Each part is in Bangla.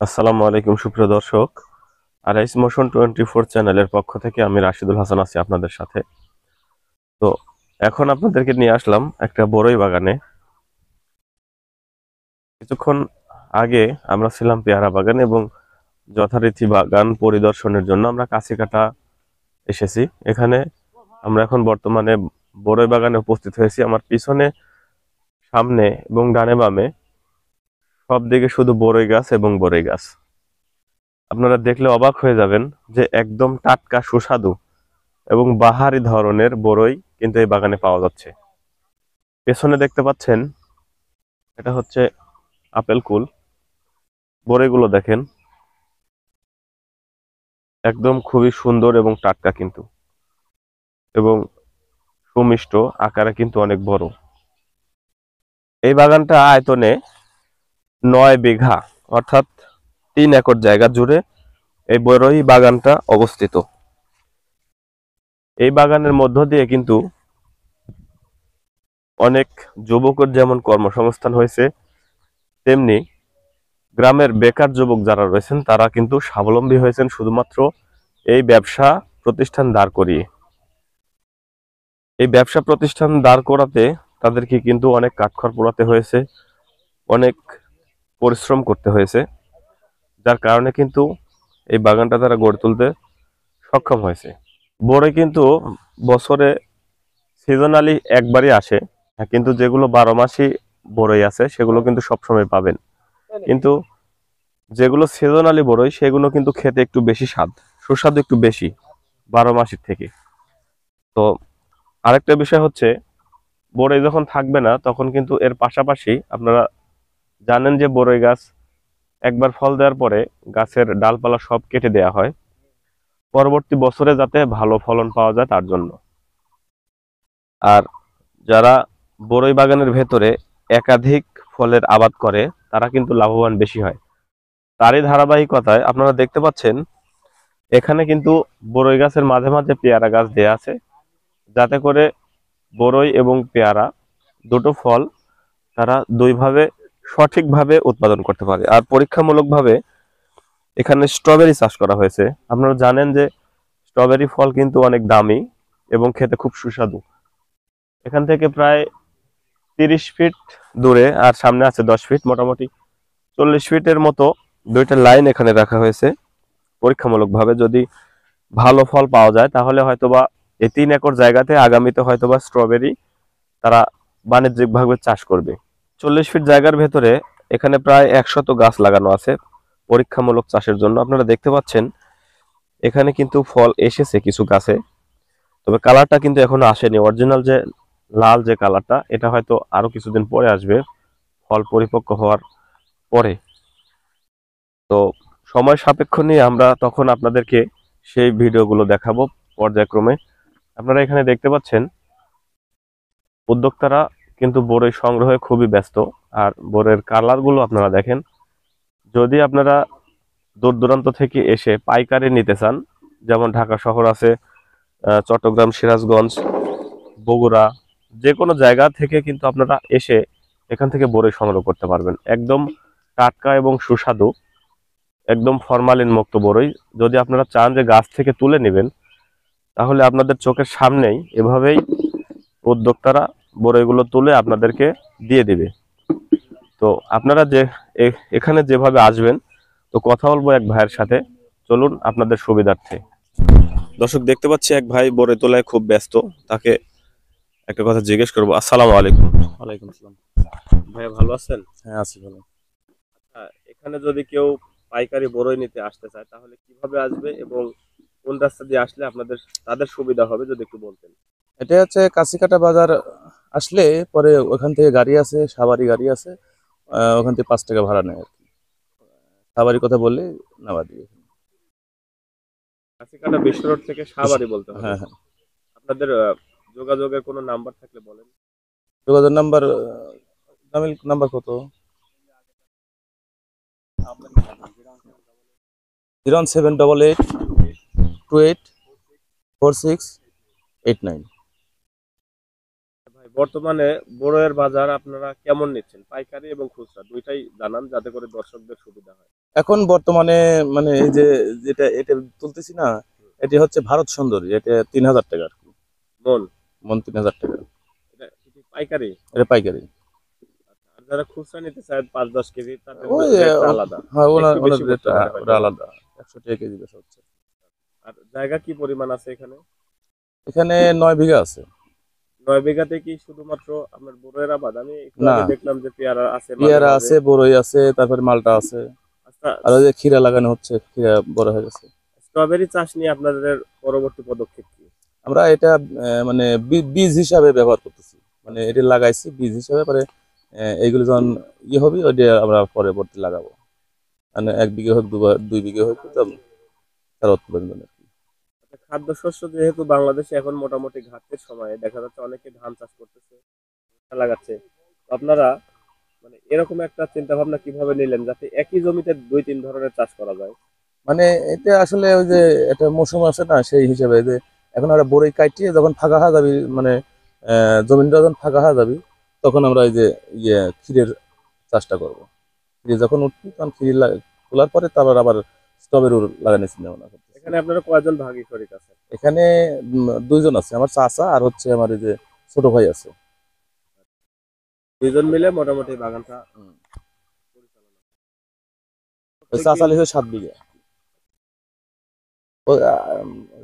আসসালামু আলাইকুম সুপ্রিয় দর্শক। আরাইস মোশন 24 চ্যানেলের পক্ষ থেকে আমি রাশিদুল হাসান আছি আপনাদের সাথে। তো এখন আপনাদেরকে নিয়ে আসলাম একটা বড়ই বাগানে। কিছুক্ষণ আগে আমরা ছিলাম পেয়ারা বাগানে এবং যথারীতি বাগান পরিদর্শনের জন্য আমরা কাছিকাটা এসেছি। এখানে আমরা এখন বর্তমানে বড়ই বাগানে উপস্থিত হয়েছি। আমার পিছনে, সামনে এবং ডানে বামে সব দিকে শুধু বড়ই গাছ এবং বড়ই গাছ। আপনারা দেখলে অবাক হয়ে যাবেন যে একদম টাটকা সুস্বাদু এবং বাহারি ধরনের বড়ই কিন্তু এই বাগানে পাওয়া যাচ্ছে। পেছনে দেখতে পাচ্ছেন, এটা হচ্ছে আপেল কুল। বড়ইগুলো দেখেন, একদম খুবই সুন্দর এবং টাটকা কিন্তু, এবং সুমিষ্ট আকারে কিন্তু অনেক বড়। এই বাগানটা আয়তনে 9 বিঘা, অর্থাৎ 3 একর জায়গা জুড়ে এই বড়ই বাগানটা অবস্থিত। এই বাগানের মধ্য দিয়ে কিন্তু অনেক যুবকের যেমন কর্মসংস্থান হয়েছে, তেমনি গ্রামের বেকার যুবক যারা রয়েছেন তারা কিন্তু স্বাবলম্বী হয়েছেন শুধুমাত্র এই ব্যবসা প্রতিষ্ঠান দাঁড় করিয়ে। এই ব্যবসা প্রতিষ্ঠান দাঁড় করাতে তাদেরকে কিন্তু অনেক কাঠখড় পোড়াতে হয়েছে, অনেক পরিশ্রম করতে হয়েছে, যার কারণে কিন্তু এই বাগানটা তারা গড়ে তুলতে সক্ষম হয়েছে। বড়ই কিন্তু বছরে সিজনালি একবারই আসে, কিন্তু যেগুলো 12 মাসই বড়ই আছে সেগুলো কিন্তু সবসময় পাবেন। কিন্তু যেগুলো সিজনালি বড়ই সেগুলো কিন্তু খেতে একটু বেশি সুস্বাদু একটু বেশি 12 মাসের থেকে। তো আরেকটা বিষয় হচ্ছে, বড়ই যখন থাকবে না তখন কিন্তু এর পাশাপাশি আপনারা জানেন যে বড়ই গাছ একবার ফল দেওয়ার পরে গাছের ডালপালা সব কেটে দেওয়া হয় পরবর্তী বছরে যাতে ভালো ফলন পাওয়া যায় তার জন্য। আর যারা বড়ই বাগানের ভেতরে একাধিক ফলের আবাদ করে তারা কিন্তু লাভবান বেশি হয়। তারই ধারাবাহিকতায় আপনারা দেখতে পাচ্ছেন এখানে কিন্তু বড়ই গাছের মাঝে মাঝে পেয়ারা গাছ দেয়া আছে, যাতে করে বড়ই এবং পেয়ারা দুটো ফল তারা দুইভাবে সঠিকভাবে উৎপাদন করতে পারে। আর পরীক্ষামূলকভাবে এখানে স্ট্রবেরি চাষ করা হয়েছে। আপনারা জানেন যে স্ট্রবেরি ফল কিন্তু অনেক দামি এবং খেতে খুব সুস্বাদু। এখান থেকে প্রায় 30 ফিট দূরে আর সামনে আছে 10 ফিট, মোটামুটি 40 ফিটের মতো দুইটা লাইন এখানে রাখা হয়েছে পরীক্ষামূলকভাবে। যদি ভালো ফল পাওয়া যায় তাহলে হয়তোবা এই 3 একর জায়গাতে আগামীতে হয়তোবা স্ট্রবেরি তারা বাণিজ্যিকভাবে চাষ করবে। 40 ফিট জায়গার ভেতরে এখানে প্রায় 100 গাছ লাগানো আছে পরীক্ষামূলক চাষের জন্য। আপনারা দেখতে পাচ্ছেন এখানে কিন্তু ফল এসেছে কিছু গাছে, তবে কালারটা কিন্তু এখনো আসেনি। অরিজিনাল যে লাল যে কালারটা, এটা হয়তো আরো কিছুদিন পরে আসবে ফল পরিপক্ক হওয়ার পরে। তো সময় সাপেক্ষ নিয়ে আমরা তখন আপনাদেরকে সেই ভিডিওগুলো দেখাবো পর্যায়ক্রমে। আপনারা এখানে দেখতে পাচ্ছেন উদ্যোক্তারা কিন্তু বড়ই সংগ্রহে খুবই ব্যস্ত। আর বড়ের কালারগুলো আপনারা দেখেন। যদি আপনারা দূর দূরান্ত থেকে এসে পাইকারি নিতে চান, যেমন ঢাকা শহর আছে, চট্টগ্রাম, সিরাজগঞ্জ, বগুড়া, যে কোনো জায়গা থেকে কিন্তু আপনারা এসে এখান থেকে বড়ই সংগ্রহ করতে পারবেন। একদম টাটকা এবং সুস্বাদু, একদম ফরমালিন মুক্ত বড়ই। যদি আপনারা চান যে গাছ থেকে তুলে নেবেন, তাহলে আপনাদের চোখের সামনেই এভাবেই উদ্যোক্তারা বড়ইগুলো তুলে আপনাদেরকে দিয়ে দিবে। তো আপনারা যে এখানে যেভাবে আসবেন, তো কথা বলবো এক ভাইয়ের সাথে, চলুন আপনাদের সুবিধার্থে। দর্শক দেখতে পাচ্ছি এক ভাই বড়ই তোলায় খুব ব্যস্ত, তাকে একটা কথা জিজ্ঞেস করবো। আসসালামু আলাইকুম। ওয়ালাইকুম আসসালাম। ভাইয়া ভালো আছেন? হ্যাঁ, আছি ভালো। এখানে যদি কেউ পাইকারি বড়ই নিতে আসতে চায় তাহলে কিভাবে আসবে এবং কোন রাস্তা দিয়ে আসলে তাদের সুবিধা হবে যদি একটু বলতেন। এটা হচ্ছে কাছিকাটা বাজার আসলে পরে ওখান থেকে গাড়ি আছে, সাভারি গাড়ি আছে। ওখান থেকে 5 টাকা ভাড়া নেয় আর কি। সাভারির কথা বললে নামা দিবে। কাছিকাটা বিশ্ব রোড থেকে সাভারি বলতে হবে। হ্যাঁ, হ্যাঁ। আপনাদের যোগাযোগের কোনো নাম্বার থাকলে বলেন। যোগাযোগ নাম্বার, নামিল নাম্বার কত? 01788284689। বর্তমানে বড়ের বাজার আপনারা কেমন নিচ্ছেন, পাইকারি এবং খুচরা দুইটাই জানান যাতে করে দর্শকদের সুবিধা হয়। এখন বর্তমানে মানে এই যে যেটা এটা তুলতেছি না, এটি হচ্ছে ভারত সুন্দরী, এটা 3000 টাকা আর কি। মন মন 3000 টাকা। এটা কি পাইকারি? এটা পাইকারি। আর যারা খুচরা নিতে চায় 5-10 কেজি তাদের ওই রেটটা আলাদা, হ্যাঁ, ওনার একটু ওনার বেশি রেট করতে পারে হয়তো। আলাদা। 100 টাকা কেজি বেচা হচ্ছে। আর জায়গা কি পরিমাণ আছে এখানে? এখানে 9 বিঘা আছে। 9 বিঘাতে কি শুধুমাত্র আপনার বড়ের আবাদ? আমি একটু না, আগে দেখলাম যে পেয়ারা আছে মাঝে পেয়ারা মাঝে। আছে, বড়ই আছে, তারপরে মালটা আছে, আচ্ছা, আর ওই যে ক্ষীরা লাগানো হচ্ছে, ক্ষীরা বড় হয়ে গেছে। স্ট্রবেরি চাষ নিয়ে আপনাদের পরবর্তী পদক্ষেপ কি? আমরা এটা মানে বীজ হিসাবে ব্যবহার করতেছি, মানে এটা লাগাইছি বীজ হিসাবে, পরে এইগুলো যখন হবে ওইটা আমরা পরবর্তী লাগাবো। মানে 1 বিঘা হোক, 2 বিঘা হোক, তার উৎপাদন আর কি। আচ্ছা, খাদ্যশস্য যেহেতু বাংলাদেশে এখন মোটামুটি ঘাটতির সময়, দেখা যাচ্ছে অনেকে ধান চাষ করতেছে, লাগাচ্ছে। তো আপনারা মানে এরকম একটা চিন্তা ভাবনা কিভাবে নিলেন যাতে একই জমিতে 2-3 ধরনের চাষ করা যায়? মানে এটা আসলে ওই যে একটা মৌসুম আছে না, সেই হিসাবে যে এখন আমরা বড়ই কাটিয়ে যখন ফাঁকা হয়ে যাবি, মানে জমিনটা যখন ফাঁকা হয়ে যাবি, তখন আমরা এই যে ক্ষীরের চাষটা করবো। ক্ষীরে যখন উঠবি তখন তোলার পরে তারপর আবার স্ট্রবেরি লাগানোর চিন্তা ভাবনা করতেছি। এখানে আপনারা কয়জন ভাগী শরিক আছেন? এখানে 2 জন আছে, আমার চাচা আর হচ্ছে আমার এই যে ছোট ভাই আছে। 2 জন মিলে মোটামুটি বাগানটা পরিচালনা ওই করতে চাচা কি লিখে 7 বিঘা।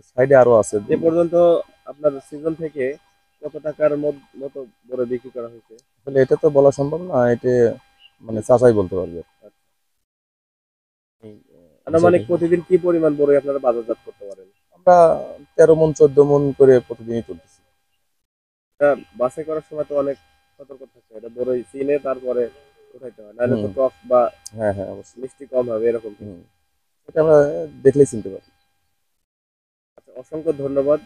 সাইডে আরো আছে। এ পর্যন্ত আপনার সিজন থেকে কত টাকার মতো বড় বিক্রি করা হয়েছে? আসলে এটা তো বলা সম্ভব না, এটা মানে চাচাই বলতে পারবে। এই, আনুমানিক হিসাবে প্রতিদিন কি পরিমাণ বড় আপনারা বাজারজাত করতে পারেন? আমরা 13 মণ 14 মণ করে প্রতিদিনই তুলতেছি। এটা বাছাই করার সময় তো অনেক সতর্ক থাকতে হয়, এটা বড়ই চিনে তারপরে উঠাইতে হয়, নাহলে তো হুম, টক বা হ্যাঁ হ্যাঁ, অবশ্যই। মিষ্টি কম হবে এরকম কিছু। হুম, এটা আমরা দেখলেই চিনতে পারি। আচ্ছা, অসংখ্য ধন্যবাদ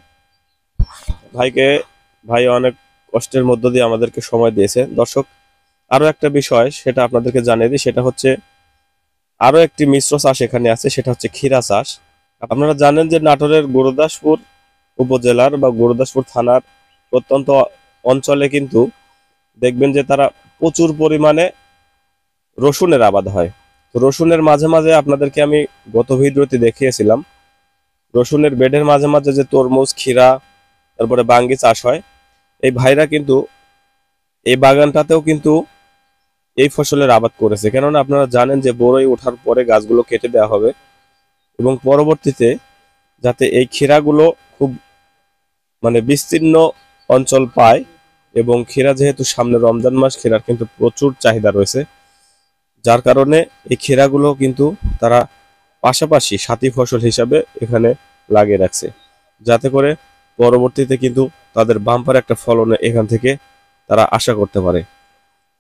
ভাইকে। ভাই অনেক কষ্টের মধ্য দিয়ে আমাদেরকে সময় দিয়েছে। দর্শক, আরো একটা বিষয় সেটা আপনাদেরকে জানিয়ে দিই, সেটা হচ্ছে আরো একটি মিশ্র চাষ এখানে আছে, সেটা হচ্ছে ক্ষীরা চাষ। আপনারা জানেন যে নাটোরের গুরুদাসপুর উপজেলার বা গুরুদাসপুর থানার প্রত্যন্ত অঞ্চলে কিন্তু দেখবেন যে তারা প্রচুর পরিমাণে রসুনের আবাদ হয়। তো রসুনের মাঝে মাঝে আপনাদেরকে আমি গত ভিডিওতে দেখিয়েছিলাম, রসুনের বেডের মাঝে মাঝে যে তরমুজ, ক্ষীরা, তারপরে বাঙ্গি চাষ হয়। এই ভাইরা কিন্তু এই বাগানটাতেও কিন্তু এই ফসলের আবাদ করেছে, কেননা আপনারা জানেন যে বড়ই ওঠার পরে গাছগুলো কেটে দেওয়া হবে এবং পরবর্তীতে যাতে এই ক্ষীরাগুলো খুব মানে বিস্তীর্ণ অঞ্চল পায়। এবং ক্ষীরা যেহেতু সামনে রমজান মাস, ক্ষীরার কিন্তু প্রচুর চাহিদা রয়েছে, যার কারণে এই ক্ষীরাগুলো কিন্তু তারা পাশাপাশি সাথী ফসল হিসাবে এখানে লাগিয়ে রাখছে, যাতে করে পরবর্তীতে কিন্তু তাদের বাম্পার একটা ফলনে এখান থেকে তারা আশা করতে পারে।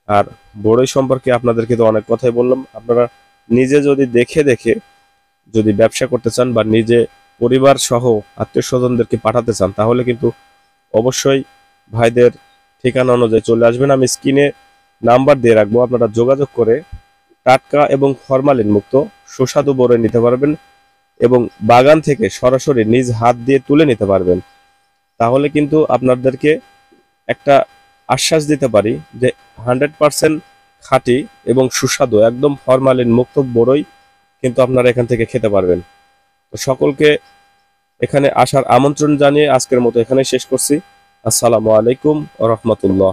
আর বড়ই সম্পর্কে আপনাদেরকে তো অনেক কথাই বললাম, আপনারা নিজে যদি দেখে দেখে যদি ব্যবসা করতে চান বা নিজে পরিবার সহ আত্মীয় স্বজনদেরকে পাঠাতে চান, তাহলে কিন্তু অবশ্যই ভাইদের ঠিকানা অনুযায়ী চলে আসবেন। আমি স্ক্রিনে নাম্বার দিয়ে রাখবো, আপনারা যোগাযোগ করে টাটকা এবং ফরমালিন মুক্ত সুস্বাদু বড়ই নিতে পারবেন এবং বাগান থেকে সরাসরি নিজ হাত দিয়ে তুলে নিতে পারবেন। তাহলে কিন্তু আপনাদেরকে একটা আশ্বাস দিতে পারি যে 100% খাঁটি এবং সুস্বাদু একদম ফরমালিন মুক্ত বড়ই কিন্তু আপনারা এখান থেকে খেতে পারবেন। তো সকলকে এখানে আসার আমন্ত্রণ জানিয়ে আজকের মতো এখানে শেষ করছি। আসসালামু আলাইকুম ওয়া রাহমাতুল্লাহ।